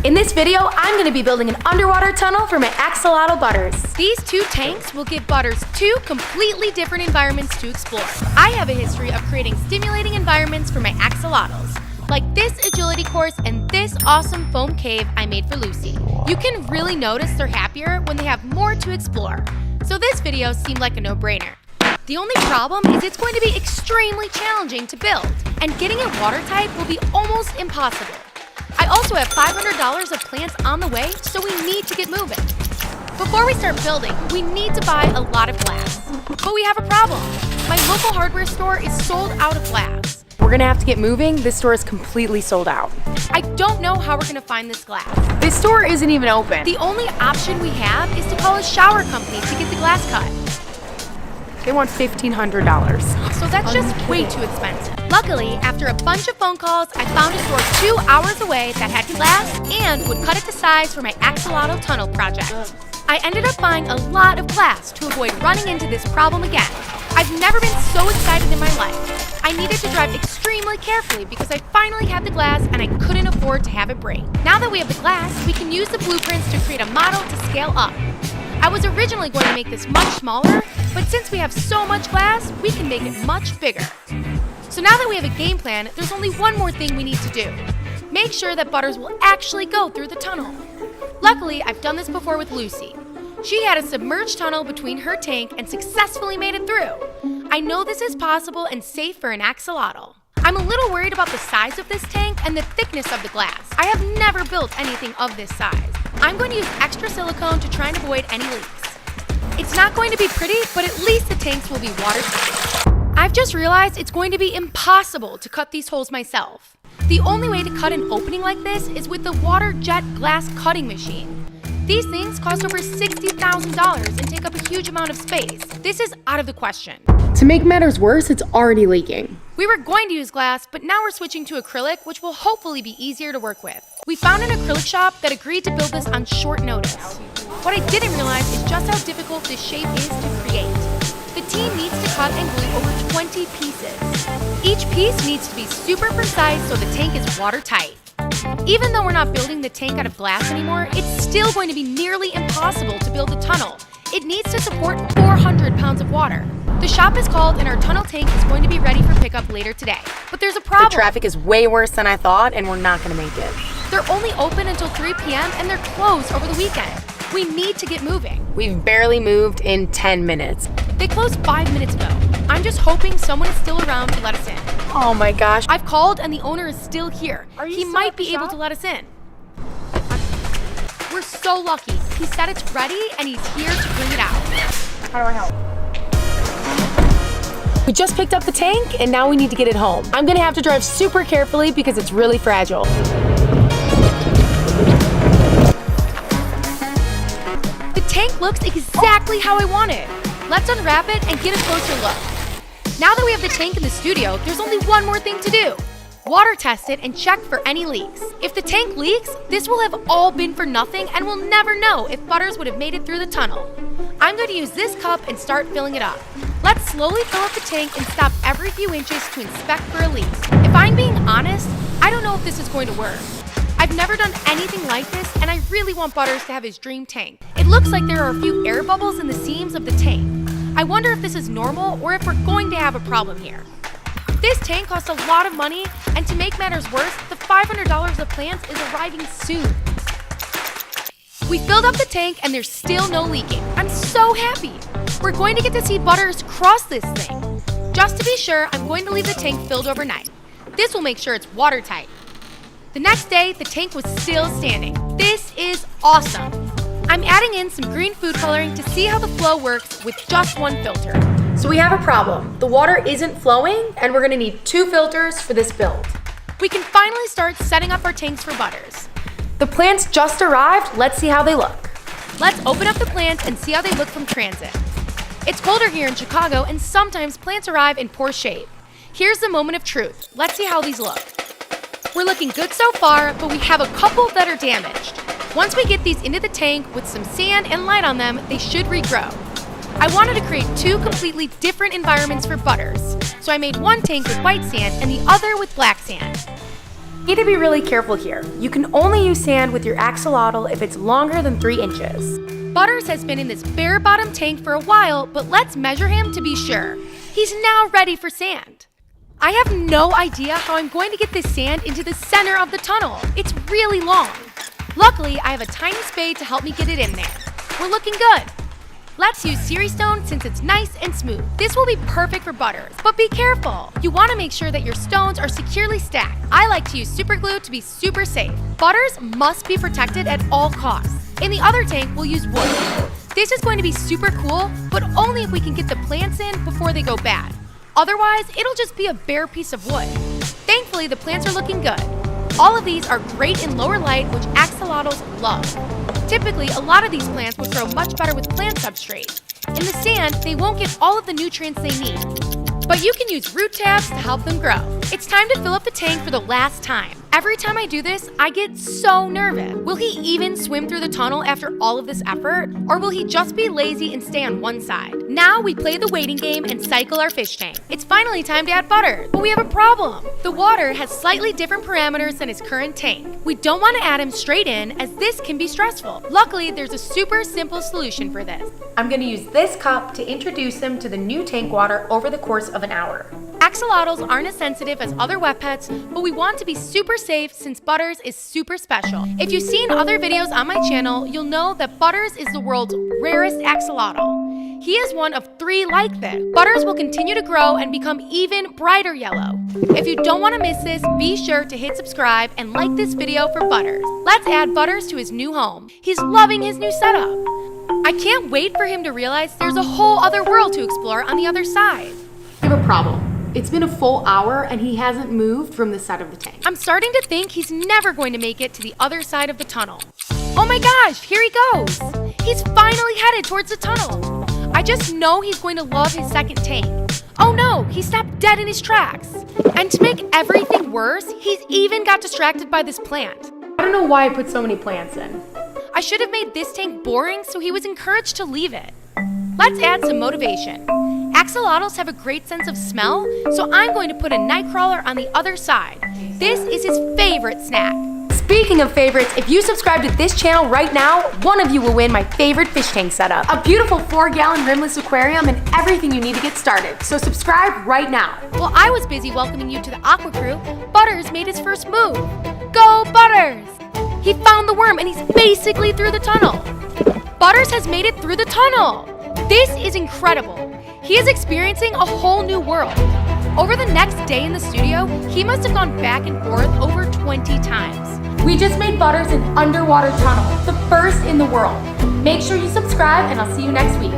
In this video, I'm going to be building an underwater tunnel for my axolotl Butters. These two tanks will give Butters two completely different environments to explore. I have a history of creating stimulating environments for my axolotls, like this agility course and this awesome foam cave I made for Lucy. You can really notice they're happier when they have more to explore. So this video seemed like a no-brainer. The only problem is it's going to be extremely challenging to build, and getting it watertight will be almost impossible. I also have $500 of plants on the way, so we need to get moving. Before we start building, we need to buy a lot of glass. But we have a problem. My local hardware store is sold out of glass. We're going to have to get moving. This store is completely sold out. I don't know how we're going to find this glass. This store isn't even open. The only option we have is to call a shower company to get the glass cut. They want $1,500. So that's just way too expensive. Luckily, after a bunch of phone calls, I found a store 2 hours away that had glass and would cut it to size for my axolotl tunnel project. I ended up buying a lot of glass to avoid running into this problem again. I've never been so excited in my life. I needed to drive extremely carefully because I finally had the glass and I couldn't afford to have it break. Now that we have the glass, we can use the blueprints to create a model to scale up. I was originally going to make this much smaller, but since we have so much glass, we can make it much bigger. So now that we have a game plan, there's only one more thing we need to do. Make sure that Butters will actually go through the tunnel. Luckily, I've done this before with Lucy. She had a submerged tunnel between her tank and successfully made it through. I know this is possible and safe for an axolotl. I'm a little worried about the size of this tank and the thickness of the glass. I have never built anything of this size. I'm going to use extra silicone to try and avoid any leaks. It's not going to be pretty, but at least the tanks will be watertight. I've just realized it's going to be impossible to cut these holes myself. The only way to cut an opening like this is with the water jet glass cutting machine. These things cost over $60,000 and take up a huge amount of space. This is out of the question. To make matters worse, it's already leaking. We were going to use glass, but now we're switching to acrylic, which will hopefully be easier to work with. We found an acrylic shop that agreed to build this on short notice. What I didn't realize is just how difficult this shape is to create. The team needs to cut and glue over 20 pieces. Each piece needs to be super precise so the tank is watertight. Even though we're not building the tank out of glass anymore, it's still going to be nearly impossible to build a tunnel. It needs to support 400 pounds of water. The shop is called and our tunnel tank is going to be ready for pickup later today. But there's a problem. The traffic is way worse than I thought and we're not going to make it. They're only open until 3 p.m. and they're closed over the weekend. We need to get moving. We've barely moved in 10 minutes. They closed 5 minutes ago. I'm just hoping someone is still around to let us in. Oh my gosh. I've called and the owner is still here. He might be able to let us in. We're so lucky. He said it's ready and he's here to bring it out. How do I help? We just picked up the tank and now we need to get it home. I'm gonna have to drive super carefully because it's really fragile. The tank looks exactly how I want it. Let's unwrap it and get a closer look. Now that we have the tank in the studio, there's only one more thing to do. Water test it and check for any leaks. If the tank leaks, this will have all been for nothing and we'll never know if Butters would have made it through the tunnel. I'm going to use this cup and start filling it up. Let's slowly fill up the tank and stop every few inches to inspect for a leak. If I'm being honest, I don't know if this is going to work. I've never done anything like this and I really want Butters to have his dream tank. It looks like there are a few air bubbles in the seams of the tank. I wonder if this is normal or if we're going to have a problem here. This tank costs a lot of money, and to make matters worse, the $500 of plants is arriving soon. We filled up the tank and there's still no leaking. I'm so happy. We're going to get to see Butters cross this thing. Just to be sure, I'm going to leave the tank filled overnight. This will make sure it's watertight. The next day, the tank was still standing. This is awesome. I'm adding in some green food coloring to see how the flow works with just one filter. So we have a problem. The water isn't flowing and we're gonna need 2 filters for this build. We can finally start setting up our tanks for Butters. The plants just arrived. Let's see how they look. Let's open up the plants and see how they look from transit. It's colder here in Chicago and sometimes plants arrive in poor shape. Here's the moment of truth. Let's see how these look. We're looking good so far, but we have a couple that are damaged. Once we get these into the tank with some sand and light on them, they should regrow. I wanted to create 2 completely different environments for Butters, so I made one tank with white sand and the other with black sand. You need to be really careful here. You can only use sand with your axolotl if it's longer than 3 inches. Butters has been in this bare bottom tank for a while, but let's measure him to be sure. He's now ready for sand. I have no idea how I'm going to get this sand into the center of the tunnel. It's really long. Luckily, I have a tiny spade to help me get it in there. We're looking good. Let's use Ceres stone since it's nice and smooth. This will be perfect for Butters, but be careful. You want to make sure that your stones are securely stacked. I like to use super glue to be super safe. Butters must be protected at all costs. In the other tank, we'll use wood. This is going to be super cool, but only if we can get the plants in before they go bad. Otherwise, it'll just be a bare piece of wood. Thankfully, the plants are looking good. All of these are great in lower light, which axolotls love. Typically, a lot of these plants would grow much better with plant substrate. In the sand, they won't get all of the nutrients they need. But you can use root tabs to help them grow. It's time to fill up the tank for the last time. Every time I do this, I get so nervous. Will he even swim through the tunnel after all of this effort? Or will he just be lazy and stay on one side? Now we play the waiting game and cycle our fish tank. It's finally time to add Butters, but we have a problem. The water has slightly different parameters than his current tank. We don't want to add him straight in, as this can be stressful. Luckily, there's a super simple solution for this. I'm going to use this cup to introduce him to the new tank water over the course of an hour. Axolotls aren't as sensitive as other wet pets, but we want to be super safe since Butters is super special. If you've seen other videos on my channel, you'll know that Butters is the world's rarest axolotl. He is one of 3 like this. Butters will continue to grow and become even brighter yellow. If you don't want to miss this, be sure to hit subscribe and like this video for Butters. Let's add Butters to his new home. He's loving his new setup. I can't wait for him to realize there's a whole other world to explore on the other side. I have a problem. It's been a full hour and he hasn't moved from the side of the tank. I'm starting to think he's never going to make it to the other side of the tunnel. Oh my gosh, here he goes. He's finally headed towards the tunnel. I just know he's going to love his second tank. Oh no, he stopped dead in his tracks. And to make everything worse, he's even got distracted by this plant. I don't know why I put so many plants in. I should have made this tank boring so he was encouraged to leave it. Let's add some motivation. Axolotls have a great sense of smell, so I'm going to put a nightcrawler on the other side. This is his favorite snack. Speaking of favorites, if you subscribe to this channel right now, one of you will win my favorite fish tank setup. A beautiful 4-gallon rimless aquarium and everything you need to get started. So subscribe right now. While I was busy welcoming you to the aqua crew, Butters made his first move. Go Butters! He found the worm and he's basically through the tunnel. Butters has made it through the tunnel. This is incredible. He is experiencing a whole new world. Over the next day in the studio, he must have gone back and forth over 20 times. We just made Butters an underwater tunnel, the first in the world. Make sure you subscribe and I'll see you next week.